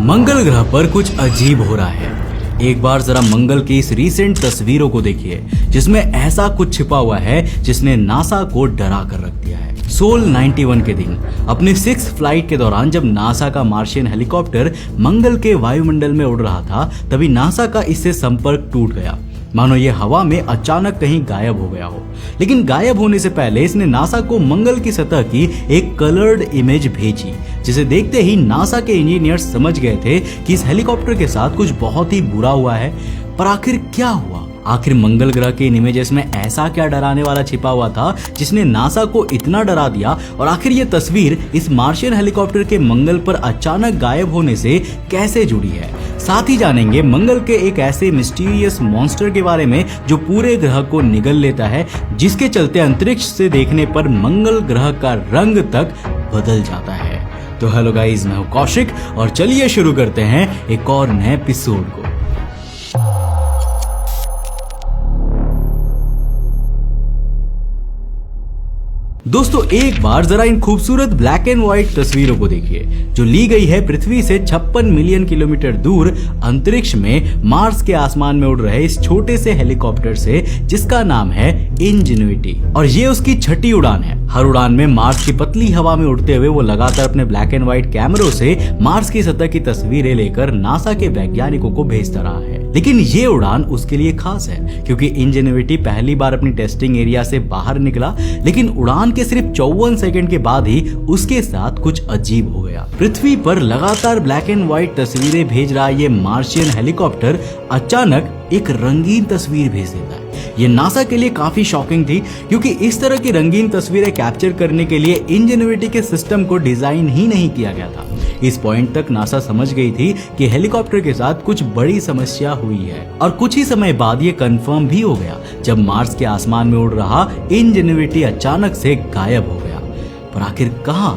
मंगल ग्रह पर कुछ अजीब हो रहा है। एक बार जरा मंगल की इस रीसेंट तस्वीरों को देखिए, जिसमें ऐसा कुछ छिपा हुआ है जिसने नासा को डरा कर रख दिया है। सोल 91 के दिन अपनी 6th फ्लाइट के दौरान जब नासा का मार्शियन हेलीकॉप्टर मंगल के वायुमंडल में उड़ रहा था, तभी नासा का इससे संपर्क टूट गया, मानो ये हवा में अचानक कहीं गायब हो गया हो। लेकिन गायब होने से पहले इसने नासा को मंगल की सतह की एक कलर्ड इमेज भेजी, जिसे देखते ही नासा के इंजीनियर्स समझ गए थे कि इस हेलीकॉप्टर के साथ कुछ बहुत ही बुरा हुआ है। पर आखिर क्या हुआ? आखिर मंगल ग्रह के इन इमेजेस में ऐसा क्या डराने वाला छिपा हुआ था जिसने नासा को इतना डरा दिया? और आखिर ये तस्वीर इस मार्शियन हेलीकॉप्टर के मंगल पर अचानक गायब होने से कैसे जुड़ी है? साथ ही जानेंगे मंगल के एक ऐसे मिस्टीरियस मॉन्स्टर के बारे में जो पूरे ग्रह को निगल लेता है, जिसके चलते अंतरिक्ष से देखने पर मंगल ग्रह का रंग तक बदल जाता है। तो हेलो गाइस, मैं हूं कौशिक और चलिए शुरू करते हैं एक और नए एपिसोड को। दोस्तों, एक बार जरा इन खूबसूरत ब्लैक एंड व्हाइट तस्वीरों को देखिए, जो ली गई है पृथ्वी से 56 मिलियन किलोमीटर दूर अंतरिक्ष में मार्स के आसमान में उड़ रहे इस छोटे से हेलीकॉप्टर से, जिसका नाम है इंजेन्युइटी। और ये उसकी छठी उड़ान है। हर उड़ान में मार्स की पतली हवा में उड़ते हुए वो लगातार अपने ब्लैक एंड व्हाइट कैमरों से मार्स की सतह की तस्वीरें लेकर नासा के वैज्ञानिकों को भेजता रहा है। लेकिन ये उड़ान उसके लिए खास है, क्योंकि इंजेन्युइटी पहली बार अपनी टेस्टिंग एरिया से बाहर निकला, लेकिन उड़ान के सिर्फ 54 सेकंड के बाद ही उसके साथ कुछ अजीब हो गया। पृथ्वी पर लगातार ब्लैक एंड व्हाइट तस्वीरें भेज रहा ये मार्शियन हेलीकॉप्टर अचानक एक रंगीन तस्वीर भेज देता है। ये नासा के लिए काफी शॉकिंग थी, क्योंकि इस तरह की रंगीन तस्वीरें कैप्चर करने के लिए इंजेन्युइटी के सिस्टम को डिजाइन ही नहीं किया गया था। इस पॉइंट तक नासा समझ गई थी कि हेलीकॉप्टर के साथ कुछ बड़ी समस्या हुई है। और कुछ ही समय बाद ये कंफर्म भी हो गया, जब मार्स के आसमान में उड़ रहा इंजेन्युइटी अचानक से गायब हो गया। पर आखिर कहां?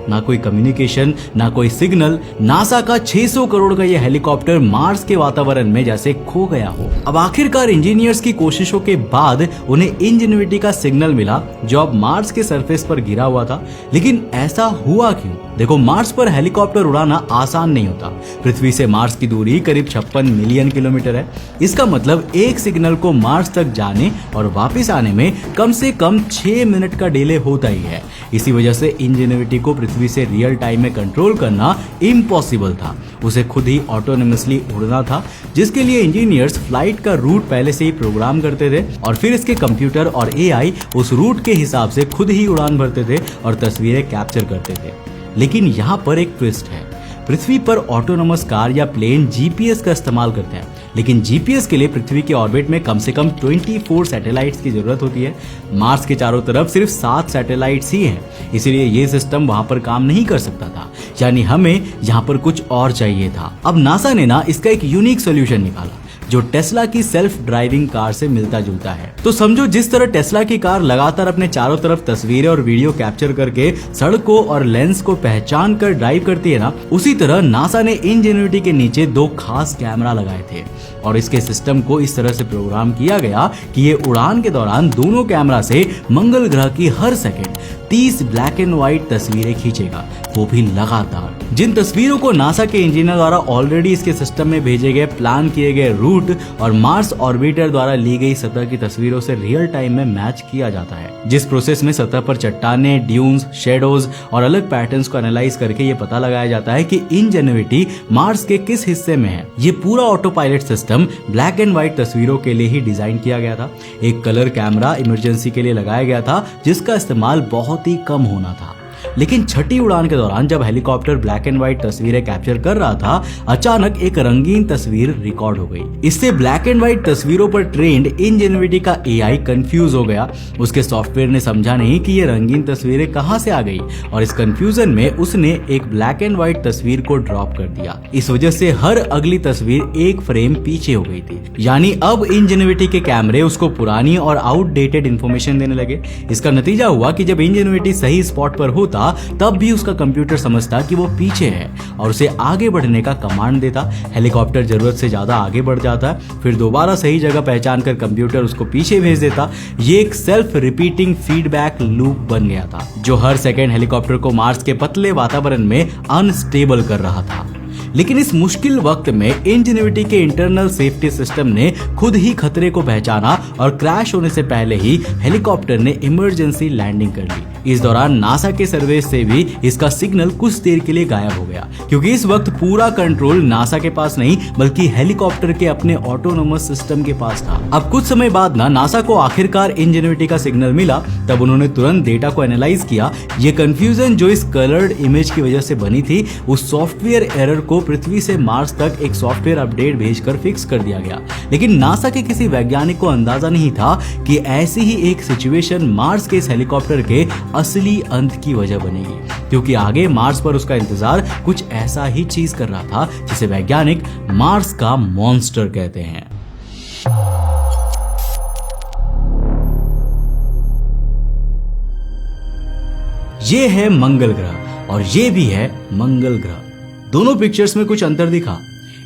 ना कोई कम्युनिकेशन, ना कोई सिग्नल। नासा का 600 करोड़ का यह हेलीकॉप्टर मार्स के वातावरण में जैसे खो गया हो। अब आखिरकार इंजीनियर्स की कोशिशों के बाद उन्हें इंजेन्युइटी का सिग्नल मिला, जो अब मार्स के सरफेस पर गिरा हुआ था। लेकिन ऐसा हुआ क्यों? देखो, मार्स पर हेलीकॉप्टर उड़ाना आसान नहीं होता। पृथ्वी से मार्स की दूरी करीब 56 मिलियन किलोमीटर है। इसका मतलब एक सिग्नल को मार्स तक जाने और वापस आने में कम से कम 6 मिनट का डिले होता ही है। इसी वजह से इंजेन्युइटी को पृथ्वी से रियल टाइम में कंट्रोल करना इम्पॉसिबल था। उसे खुद ही ऑटोनोमसली उड़ना था, जिसके लिए इंजीनियर्स फ्लाइट का रूट पहले से ही प्रोग्राम करते थे और फिर इसके कंप्यूटर और एआई उस रूट के हिसाब से खुद ही उड़ान भरते थे और तस्वीरें कैप्चर करते थे। लेकिन यहाँ पर एक ट्विस्ट है। पृथ्वी पर ऑटोनोमस कार या प्लेन जीपीएस का इस्तेमाल करते हैं, लेकिन जीपीएस के लिए पृथ्वी के ऑर्बिट में कम से कम 24 सैटेलाइट्स की जरूरत होती है। मार्स के चारों तरफ सिर्फ 7 सैटेलाइट्स ही हैं, इसीलिए ये सिस्टम वहां पर काम नहीं कर सकता था। यानी हमें यहाँ पर कुछ और चाहिए था। अब नासा ने ना इसका एक यूनिक सोल्यूशन निकाला, जो टेस्ला की सेल्फ ड्राइविंग कार से मिलता जुलता है। तो समझो, जिस तरह टेस्ला की कार लगातार अपने चारों तरफ तस्वीरें और वीडियो कैप्चर करके सड़कों और लेंस को पहचान कर ड्राइव करती है ना, उसी तरह नासा ने इंजेन्युइटी के नीचे 2 खास कैमरा लगाए थे और इसके सिस्टम को इस तरह से प्रोग्राम किया गया कि ये उड़ान के दौरान दोनों कैमरा से मंगल ग्रह की हर सेकंड 30 ब्लैक एंड व्हाइट तस्वीरें खींचेगा, वो भी लगातार। जिन तस्वीरों को नासा के इंजीनियर द्वारा ऑलरेडी इसके सिस्टम में भेजे गए प्लान किए गए रूट और मार्स ऑर्बिटर द्वारा ली गई सतह की तस्वीरों से रियल टाइम में मैच किया जाता है, जिस प्रोसेस में सतह पर चट्टाने, ड्यून्स, शेडोज और अलग पैटर्न्स को एनालाइज करके ये पता लगाया जाता है कि इंजेन्युइटी मार्स के किस हिस्से में है। ये पूरा auto pilot system black and white तस्वीरों के लिए ही डिजाइन किया गया था। एक कलर कैमरा इमरजेंसी के लिए लगाया गया था, जिसका इस्तेमाल बहुत ही कम होना था। लेकिन छठी उड़ान के दौरान जब हेलीकॉप्टर ब्लैक एंड व्हाइट तस्वीरें कैप्चर कर रहा था, अचानक एक रंगीन तस्वीर रिकॉर्ड हो गई। इससे ब्लैक एंड व्हाइट तस्वीरों पर ट्रेंड इंजेन्युइटी का एआई कंफ्यूज हो गया। उसके सॉफ्टवेयर ने समझा नहीं कि ये रंगीन तस्वीरें कहां से आ गई, और इस कंफ्यूजन में उसने एक ब्लैक एंड व्हाइट तस्वीर को ड्रॉप कर दिया। इस वजह से हर अगली तस्वीर एक फ्रेम पीछे हो गई थी। यानी अब इंजेन्युइटी के कैमरे उसको पुरानी और आउटडेटेड इंफॉर्मेशन देने लगे। इसका नतीजा हुआ कि जब इंजेन्युइटी सही स्पॉट पर होता, तब भी उसका कंप्यूटर समझता कि वो पीछे है और उसे आगे बढ़ने का कमांड देता। हेलीकॉप्टर जरूरत से ज्यादा आगे बढ़ जाता, फिर दोबारा सही जगह पहचान कर कंप्यूटर उसको पीछे भेज देता। ये एक सेल्फ रिपीटिंग फीडबैक लूप बन गया था, जो हर सेकंड हेलीकॉप्टर को मार्स के पतले वातावरण में अनस्टेबल कर रहा था। लेकिन इस मुश्किल वक्त में इंजेन्युइटी के इंटरनल सेफ्टी सिस्टम ने खुद ही खतरे को पहचाना और क्रैश होने से पहले ही हेलीकॉप्टर ने इमरजेंसी लैंडिंग कर ली। इस दौरान नासा के सर्वे से भी इसका सिग्नल कुछ देर के लिए गायब हो गया, क्योंकि इस वक्त पूरा कंट्रोल नासा के पास नहीं बल्कि हेलीकॉप्टर के अपने ऑटोनोमस सिस्टम के पास था। अब कुछ समय बाद नासा को आखिरकार इंजेन्युइटी का सिग्नल मिला, तब उन्होंने तुरंत डेटा को एनालाइज किया। ये कंफ्यूजन जो इस कलर्ड इमेज की वजह से बनी थी, उस सॉफ्टवेयर एरर को पृथ्वी से मार्स तक एक सॉफ्टवेयर अपडेट भेजकर फिक्स कर दिया गया। लेकिन नासा के किसी वैज्ञानिक को अंदाजा नहीं था कि ऐसी ही एक सिचुएशन मार्स के इस हेलीकॉप्टर के असली अंत की वजह बनेगी, क्योंकि आगे मार्स पर उसका इंतजार कुछ ऐसा ही चीज कर रहा था जिसे वैज्ञानिक मार्स का मॉन्स्टर कहते हैं। ये है मंगल ग्रह और ये भी है मंगल ग्रह। दोनों पिक्चर्स में कुछ अंतर दिखा।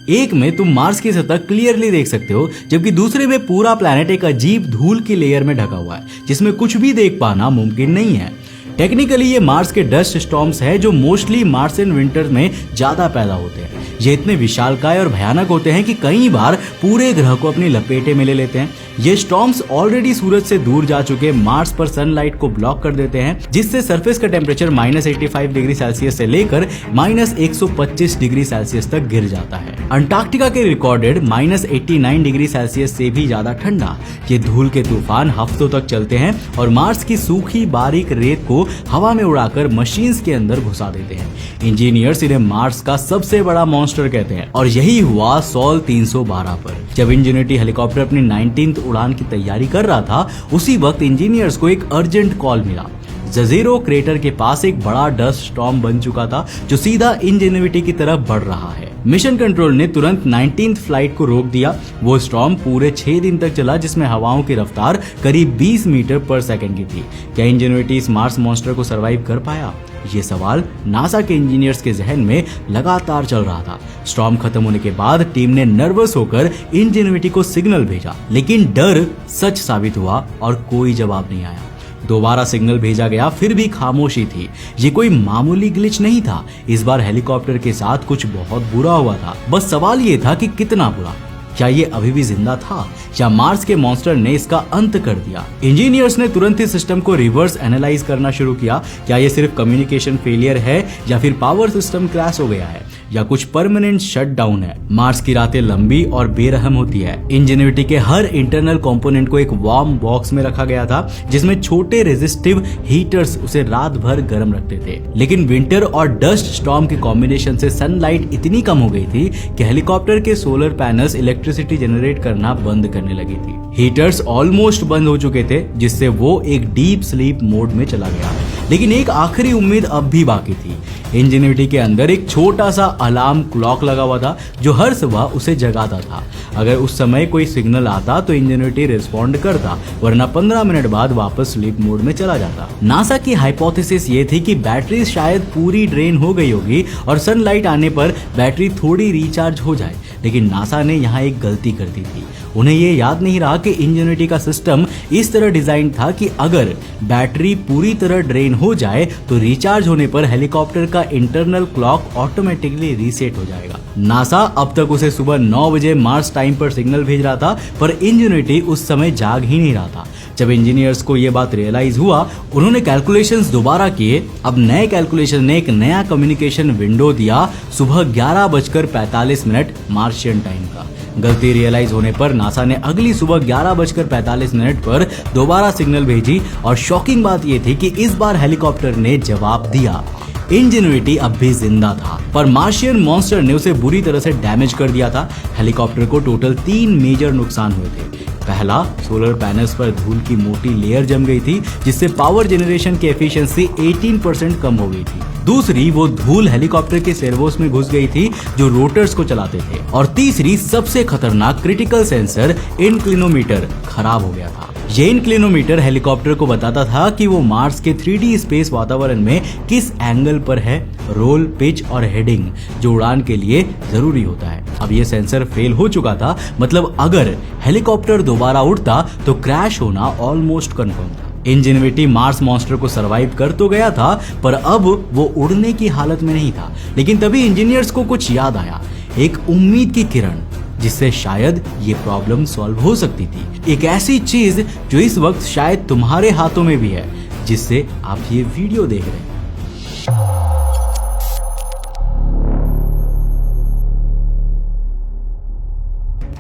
एक में तुम मार्स की सतह क्लियरली देख सकते हो, जबकि दूसरे में पूरा प्लैनेट एक अजीब धूल की लेयर में ढका हुआ है, जिसमें कुछ भी देख पाना मुमकिन नहीं है। टेक्निकली ये मार्स के डस्ट स्टॉर्म्स है जो मोस्टली मार्सियन विंटर में ज्यादा पैदा होते हैं। ये इतने विशालकाय और भयानक होते हैं कि कई बार पूरे ग्रह को अपनी लपेटे में ले लेते हैं। ये स्टॉर्म्स ऑलरेडी सूरज से दूर जा चुके मार्स पर सनलाइट को ब्लॉक कर देते हैं, जिससे सरफेस का टेम्परेचर -85 डिग्री सेल्सियस से लेकर -125 डिग्री सेल्सियस तक गिर जाता है। अंटार्कटिका के रिकॉर्डेड -89 डिग्री सेल्सियस से भी ज्यादा ठंडा ये धूल के तूफान हफ्तों तक चलते हैं और मार्स की सूखी बारीक रेत को हवा में उड़ाकर मशीन्स के अंदर घुसा देते हैं। इंजीनियर्स इन्हें मार्स का सबसे बड़ा मॉन्स्टर कहते हैं और यही हुआ सोल 312 पर। जब इंजेन्युइटी हेलीकॉप्टर अपनी 19th उड़ान की तैयारी कर रहा था, उसी वक्त इंजीनियर्स को एक अर्जेंट कॉल मिला। जजीरो क्रेटर के पास एक बड़ा डस्ट स्टॉर्म बन चुका था जो सीधा इंजेन्युइटी की तरफ बढ़ रहा है। मिशन कंट्रोल ने तुरंत 19th फ्लाइट को रोक दिया। वो स्टॉर्म पूरे 6 दिन तक चला, जिसमें हवाओं की रफ्तार करीब 20 मीटर पर सेकंड की थी। क्या इंजेन्युइटी इस मार्स मॉन्स्टर को सरवाइव कर पाया? ये सवाल नासा के इंजीनियर्स के जहन में लगातार चल रहा था। स्टॉर्म खत्म होने के बाद टीम ने नर्वस होकर इंजेन्युइटी को सिग्नल भेजा, लेकिन डर सच साबित हुआ और कोई जवाब नहीं आया। दोबारा सिग्नल भेजा गया, फिर भी खामोशी थी। ये कोई मामूली ग्लिच नहीं था, इस बार हेलीकॉप्टर के साथ कुछ बहुत बुरा हुआ था। बस सवाल ये था कि कितना बुरा। क्या ये अभी भी जिंदा था या मार्स के मॉन्स्टर ने इसका अंत कर दिया? इंजीनियर्स ने तुरंत इस सिस्टम को रिवर्स एनालाइज करना शुरू किया। क्या ये सिर्फ कम्युनिकेशन फेलियर है या फिर पावर सिस्टम क्रैश हो गया है या कुछ परमानेंट शटडाउन है? मार्स की रातें लंबी और बेरहम होती है। इंजेन्युइटी के हर इंटरनल कंपोनेंट को एक वार्म बॉक्स में रखा गया था, जिसमें छोटे रेजिस्टिव हीटर्स उसे रात भर गर्म रखते थे। लेकिन विंटर और डस्ट स्टॉर्म के कॉम्बिनेशन से सनलाइट इतनी कम हो गई थी कि हेलीकॉप्टर के सोलर पैनल्स इलेक्ट्रिसिटी जनरेट करना बंद करने लगी थी। हीटर्स ऑलमोस्ट बंद हो चुके थे, जिससे वो एक डीप स्लीप मोड में चला गया। लेकिन एक आखिरी उम्मीद अब भी बाकी थी। इंजेन्युइटी के अंदर एक छोटा सा अलार्म क्लॉक लगा हुआ था जो हर सुबह उसे जगाता था। अगर उस समय कोई सिग्नल आता तो इंजेन्युइटी रिस्पॉन्ड करता, वरना 15 मिनट बाद वापस स्लीप मोड में चला जाता। नासा की हाइपोथेसिस ये थी कि बैटरी शायद पूरी ड्रेन हो गई होगी और सनलाइट आने पर बैटरी थोड़ी रिचार्ज हो जाए। लेकिन नासा ने यहाँ एक गलती कर दी थी। उन्हें ये याद नहीं रहा कि इंजेन्युइटी का सिस्टम इस तरह डिजाइन था कि अगर बैटरी पूरी तरह ड्रेन हो जाए तो रिचार्ज होने पर हेलीकॉप्टर का इंटरनल क्लॉक ऑटोमेटिकली रीसेट हो जाएगा। नासा अब तक उसे सुबह 9 बजे मार्स टाइम पर सिग्नल भेज रहा था, पर इंजेन्युइटी उस समय जाग ही नहीं रहा था। जब इंजीनियर्स को यह बात रियलाइज हुआ, उन्होंने कैलकुलेशंस दोबारा किए। अब नए कैलकुलेशन ने एक नया कम्युनिकेशन विंडो दिया, सुबह 11:45 मार्शियन टाइम का। गलती रियलाइज होने पर नासा ने अगली सुबह 11:45 पर दोबारा सिग्नल भेजी और शॉकिंग बात यह थी कि इस बार हेलीकॉप्टर ने जवाब दिया। इंजेन्युइटी अब भी जिंदा था, पर मार्शियन मॉन्स्टर ने उसे बुरी तरह से डैमेज कर दिया था। हेलीकॉप्टर को टोटल 3 मेजर नुकसान हुए थे। पहला, सोलर पैनल्स पर धूल की मोटी लेयर जम गई थी, जिससे पावर जनरेशन की एफिशिएंसी 18% कम हो गई थी। दूसरी, वो धूल हेलीकॉप्टर के सर्वोस में घुस गई थी जो रोटर्स को चलाते थे। और तीसरी, सबसे खतरनाक क्रिटिकल सेंसर इंक्लिनोमीटर खराब हो गया था। ये इंक्लिनोमीटर हेलीकॉप्टर को बताता था कि वो मार्स के 3D स्पेस वातावरण में किस एंगल पर है, रोल, पिच और हेडिंग, जो उड़ान के लिए जरूरी होता है। अब ये सेंसर फेल हो चुका था, मतलब अगर हेलीकॉप्टर दोबारा उड़ता तो क्रैश होना ऑलमोस्ट कंफर्म था। इंजेन्युइटी मार्स मॉन्स्टर को सरवाइव कर तो गया था, पर अब वो उड़ने की हालत में नहीं था। लेकिन तभी इंजीनियर्स को कुछ याद आया, एक उम्मीद की किरण, जिससे शायद ये प्रॉब्लम सॉल्व हो सकती थी। एक ऐसी चीज जो इस वक्त शायद तुम्हारे हाथों में भी है, जिससे आप ये वीडियो देख रहे हैं।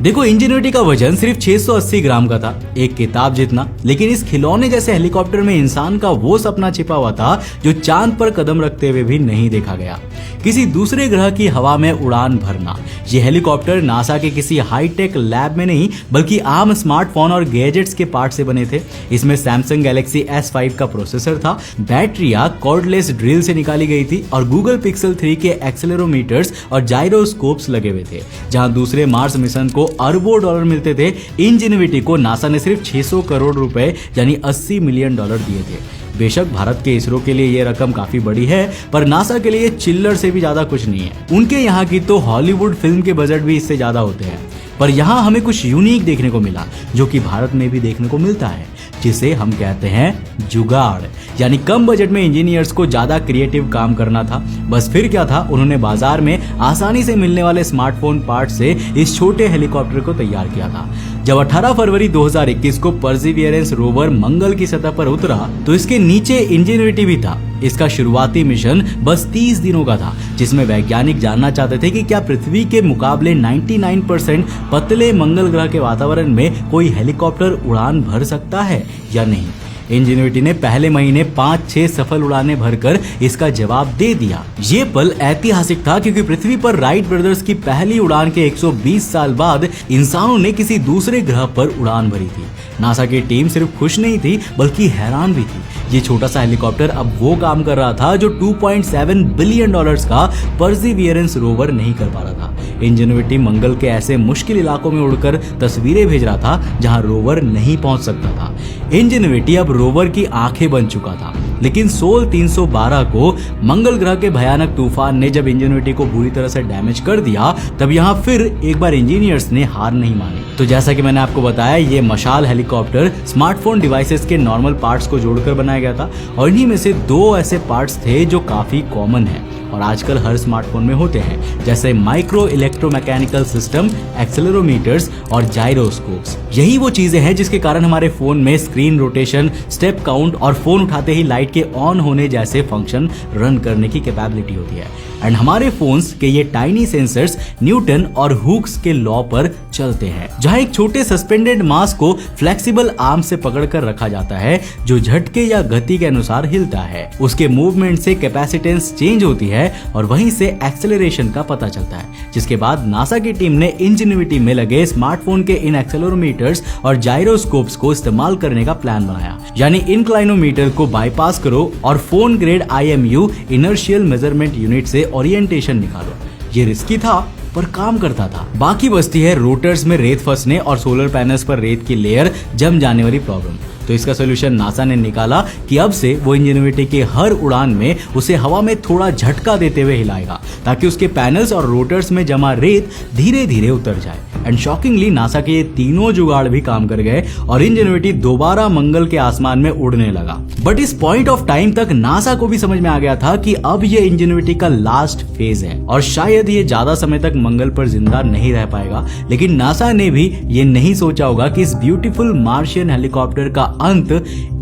देखो, इंजेन्युइटी का वजन सिर्फ 680 ग्राम का था, एक किताब जितना। लेकिन इस खिलौने जैसे हेलीकॉप्टर में इंसान का वो सपना छिपा हुआ था जो चांद पर कदम रखते हुए भी नहीं देखा गया, किसी दूसरे ग्रह की हवा में उड़ान भरना। ये हेलीकॉप्टर नासा के किसी हाईटेक लैब में नहीं, बल्कि आम स्मार्टफोन और गैजेट्स के पार्ट से बने थे। इसमें सैमसंग गैलेक्सी S5 का प्रोसेसर था, बैटरियां कॉर्डलेस ड्रिल से निकाली गई थी और गूगल पिक्सल 3 के एक्सेलेरोमीटर्स और जाइरोस्कोप्स लगे हुए थे। जहां दूसरे मार्स मिशन को अरबों डॉलर मिलते थे, इंजेन्युइटी को नासा ने सिर्फ 600 करोड़ रुपए यानी $80 मिलियन दिए थे। बेशक भारत के इसरो के लिए ये रकम काफी बड़ी है, पर नासा के लिए चिल्लर से भी ज्यादा कुछ नहीं है। उनके यहाँ की तो हॉलीवुड फिल्म के बजट भी इससे ज्यादा होते हैं। पर यहाँ हमें कुछ यूनिक देखने को मिला, जो कि भारत में भी देखने को मिलता है, जिसे हम कहते हैं जुगाड़। यानी कम बजट में इंजीनियर्स को ज्यादा क्रिएटिव काम करना था। बस फिर क्या था, उन्होंने बाजार में आसानी से मिलने वाले स्मार्टफोन पार्ट से इस छोटे हेलीकॉप्टर को तैयार किया था। जब 18 फरवरी 2021 को परसिवियरेंस रोवर मंगल की सतह पर उतरा, तो इसके नीचे इंजेन्युइटी भी था। इसका शुरुआती मिशन बस 30 दिनों का था, जिसमें वैज्ञानिक जानना चाहते थे कि क्या पृथ्वी के मुकाबले 99% पतले मंगल ग्रह के वातावरण में कोई हेलीकॉप्टर उड़ान भर सकता है या नहीं। इंजेन्युइटी ने पहले महीने 5-6 सफल उड़ानें भरकर इसका जवाब दे दिया। ये पल ऐतिहासिक था, क्योंकि पृथ्वी पर राइट ब्रदर्स की पहली उड़ान के 120 साल बाद इंसानों ने किसी दूसरे ग्रह पर उड़ान भरी थी। नासा की टीम सिर्फ खुश नहीं थी, बल्कि हैरान भी थी। ये छोटा सा हेलीकॉप्टर अब वो काम कर रहा था जो $2.7 बिलियन का परसिवियरेंस रोवर नहीं कर पा रहा था। इंजेन्युइटी मंगल के ऐसे मुश्किल इलाकों में उड़कर तस्वीरें भेज रहा था जहां रोवर नहीं पहुंच सकता था। इंजेन्युइटी अब रोवर की आंखें बन चुका था। लेकिन सोल 312 को मंगल ग्रह के भयानक तूफान ने जब इंजेन्युइटी को बुरी तरह से डैमेज कर दिया, तब यहाँ फिर एक बार इंजीनियर्स ने हार नहीं मानी। तो जैसा कि मैंने आपको बताया, ये मशाल हेलीकॉप्टर स्मार्टफोन डिवाइसेस के नॉर्मल पार्ट्स को जोड़कर बनाया गया था, और इन्हीं में से 2 ऐसे पार्ट्स थे जो काफी कॉमन है और आजकल हर स्मार्टफोन में होते हैं, जैसे माइक्रो इलेक्ट्रोमैकेनिकल सिस्टम, एक्सेलेरोमीटर्स और जाइरोस्कोप्स। यही वो चीजें हैं जिसके कारण हमारे फोन में स्क्रीन रोटेशन, स्टेप काउंट और फोन उठाते ही लाइट के ऑन होने जैसे फंक्शन रन करने की कैपेबिलिटी होती है। एंड हमारे फोन्स के ये टाइनी सेंसर्स न्यूटन और हुक्स के लॉ पर चलते हैं, जहां एक छोटे सस्पेंडेड मास को फ्लेक्सिबल आर्म से पकड़कर रखा जाता है, जो झटके या गति के अनुसार हिलता है। उसके मूवमेंट से कैपेसिटेंस चेंज होती है और वहीं से एक्सेलरेशन का पता चलता है, जिसके बाद नासा की टीम ने इंजेन्युइटी में लगे स्मार्टफोन के इन एक्सेलेरोमीटर्स और जाइरोस्कोप्स को इस्तेमाल करने का प्लान बनाया। यानी इंक्लाइनोमीटर को बाईपास करो और phone grade IMU inertial measurement unit से ओरिएंटेशन निकालो। ये रिस्की था, पर काम करता था। बाकी बचती है रोटर्स में रेत फंसने और सोलर पैनल्स पर रेत की लेयर जम जाने वाली प्रॉब्लम। तो इसका सोल्यूशन नासा ने निकाला कि अब से वो इंजेन्युइटी के हर उड़ान में उसे हवा में थोड़ा झटका देते हुए हिलाएगा, ताकि उसके पैनल्स और रोटर्स में जमा रेत धीरे धीरे उतर जाए। एंड शॉकिंगली नासा के ये तीनों जुगाड़ भी काम कर गए और इंजेन्युइटी दोबारा मंगल के आसमान में उड़ने लगा। बट इस पॉइंट ऑफ टाइम तक नासा को भी समझ में आ गया था कि अब ये इंजेन्युइटी का लास्ट फेज है और शायद ये ज्यादा समय तक मंगल पर जिंदा नहीं रह पाएगा। लेकिन नासा ने भी ये नहीं सोचा होगा कि इस ब्यूटीफुल मार्शियन हेलीकॉप्टर का अंत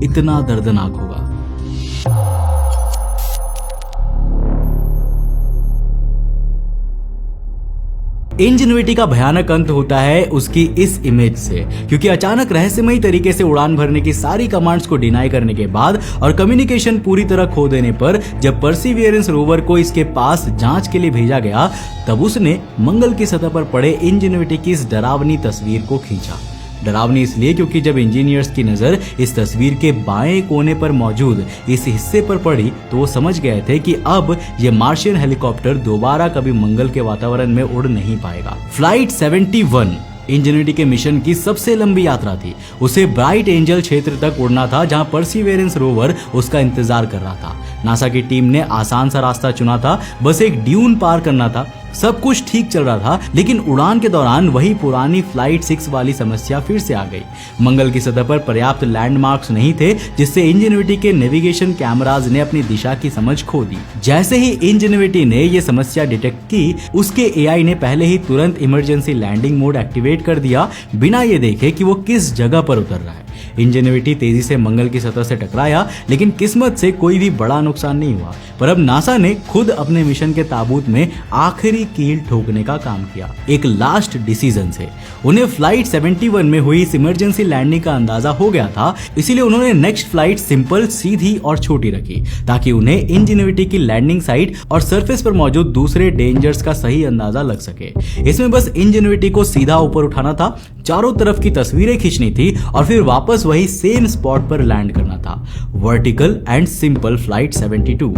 इतना दर्दनाक होगा। इंजेन्युइटी का भयानक अंत होता है उसकी इस इमेज से, क्योंकि अचानक रहस्यमयी तरीके से उड़ान भरने की सारी कमांड्स को डिनाई करने के बाद और कम्युनिकेशन पूरी तरह खो देने पर जब परसिवियरेंस रोवर को इसके पास जांच के लिए भेजा गया, तब उसने मंगल की सतह पर पड़े इंजेन्युइटी की इस डरावनी तस्वीर को खींचा। डरावनी इसलिए क्योंकि जब इंजीनियर्स की नजर इस तस्वीर के बाएं कोने पर मौजूद इस हिस्से पर पड़ी, तो वो समझ गए थे कि अब ये मार्शियन हेलीकॉप्टर दोबारा कभी मंगल के वातावरण में उड़ नहीं पाएगा। फ्लाइट 71 इंजेन्युइटी के मिशन की सबसे लंबी यात्रा थी। उसे ब्राइट एंजल क्षेत्र तक उड़ना था, जहां परसिवियरेंस रोवर उसका इंतजार कर रहा था। नासा की टीम ने आसान सा रास्ता चुना था, बस एक ड्यून पार करना था। सब कुछ ठीक चल रहा था, लेकिन उड़ान के दौरान वही पुरानी फ्लाइट 6 वाली समस्या फिर से आ गई। मंगल की सतह पर पर्याप्त लैंडमार्क्स नहीं थे, जिससे इंजेन्युइटी के नेविगेशन कैमराज ने अपनी दिशा की समझ खो दी। जैसे ही इंजेन्युइटी ने यह समस्या डिटेक्ट की, उसके एआई ने पहले ही तुरंत इमरजेंसी लैंडिंग मोड एक्टिवेट कर दिया, बिना ये देखे कि वो किस जगह पर उतर रहा है। इंजेन्युइटी तेजी से मंगल की सतह से टकराया, लेकिन किस्मत से कोई भी बड़ा नुकसान नहीं हुआ। पर अब नासा ने खुद अपने मिशन के ताबूत में आखिरी कील ठोकने का काम किया, एक लास्ट डिसीजन से। उन्हें फ्लाइट 71 में हुई इस इमरजेंसी लैंडिंग का अंदाजा हो गया था, इसीलिए उन्होंने नेक्स्ट फ्लाइट सिंपल, सीधी और छोटी रखी, ताकि उन्हें इंजेन्युइटी की लैंडिंग साइट और सरफेस पर मौजूद दूसरे डेंजर्स का सही अंदाजा लग सके। इसमें बस इंजेन्युइटी को सीधा ऊपर उठाना था, चारों तरफ की तस्वीरें खींचनी थी और फिर वापस वही सेम स्पॉट पर लैंड करना था। Vertical and simple flight 72।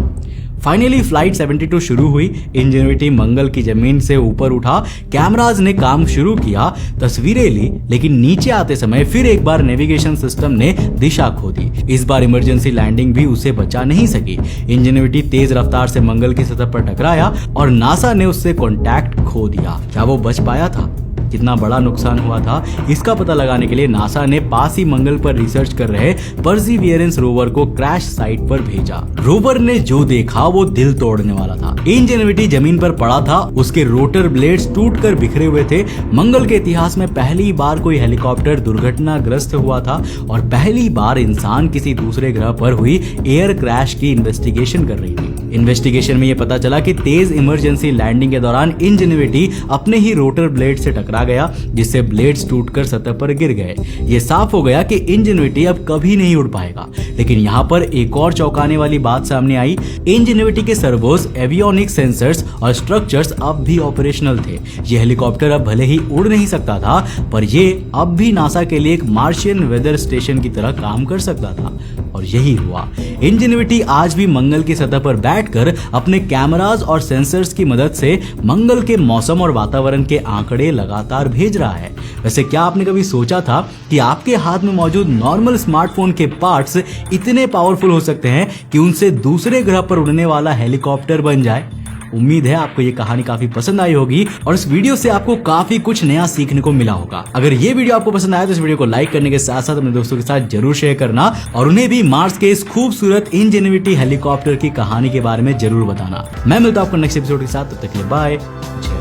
Finally flight 72 शुरू हुई। इंजेन्युइटी मंगल की जमीन से ऊपर उठा, कैमराज ने काम शुरू किया, तस्वीरें ली, लेकिन नीचे आते समय फिर एक बार नेविगेशन सिस्टम ने दिशा खो दी। इस बार इमरजेंसी लैंडिंग भी उसे बचा नहीं सकी। इंजेन्युइटी तेज रफ्तार से मंगल की सतह पर टकराया और नासा ने उससे कॉन्टैक्ट खो दिया। क्या वो बच पाया था? कितना बड़ा नुकसान हुआ था, इसका पता लगाने के लिए नासा ने पास ही मंगल पर रिसर्च कर रहे परसिवियरेंस रोवर को क्रैश साइट पर भेजा। रोवर ने जो देखा वो दिल तोड़ने वाला था। इंजेन्युइटी जमीन पर पड़ा था, उसके रोटर ब्लेड्स टूटकर बिखरे हुए थे। मंगल के इतिहास में पहली बार कोई हेलीकॉप्टर दुर्घटनाग्रस्त हुआ था और पहली बार इंसान किसी दूसरे ग्रह पर हुई एयर क्रैश की इन्वेस्टिगेशन कर रही थी। इन्वेस्टिगेशन में यह पता चला कि तेज इमरजेंसी लैंडिंग के दौरान इंजेन्युइटी अपने ही रोटर ब्लेड से टकरा गया, जिससे ब्लेड्स टूटकर सतह पर गिर गए। ये साफ हो गया कि इंजेन्युइटी अब कभी नहीं उड़ पाएगा। लेकिन यहाँ पर एक और चौंकाने वाली बात सामने आई। इंजेन्युइटी के सर्वोस, एवियोनिक सेंसर्स और स्ट्रक्चर्स अब भी ऑपरेशनल थे। ये हेलीकॉप्टर अब भले ही उड़ नहीं सकता था, पर ये अब भी नासा के लिए एक मार्शियन वेदर स्टेशन की तरह काम कर सकता था। और यही हुआ। इंजेन्युइटी आज भी मंगल की सतह पर बैठकर अपने कैमरास और सेंसर्स की मदद से मंगल के मौसम और वातावरण के आंकड़े लगातार भेज रहा है। वैसे क्या आपने कभी सोचा था कि आपके हाथ में मौजूद नॉर्मल स्मार्टफोन के पार्ट्स इतने पावरफुल हो सकते हैं कि उनसे दूसरे ग्रह पर उड़ने वाला हेलीकॉप्टर बन जाए? उम्मीद है आपको ये कहानी काफी पसंद आई होगी और इस वीडियो से आपको काफी कुछ नया सीखने को मिला होगा। अगर ये वीडियो आपको पसंद आया तो इस वीडियो को लाइक करने के साथ साथ अपने दोस्तों के साथ जरूर शेयर करना और उन्हें भी मार्स के इस खूबसूरत इंजेन्युइटी हेलीकॉप्टर की कहानी के बारे में जरूर बताना। मैं मिलता हूं आपको नेक्स्ट एपिसोड के साथ, तब तक के लिए बाय।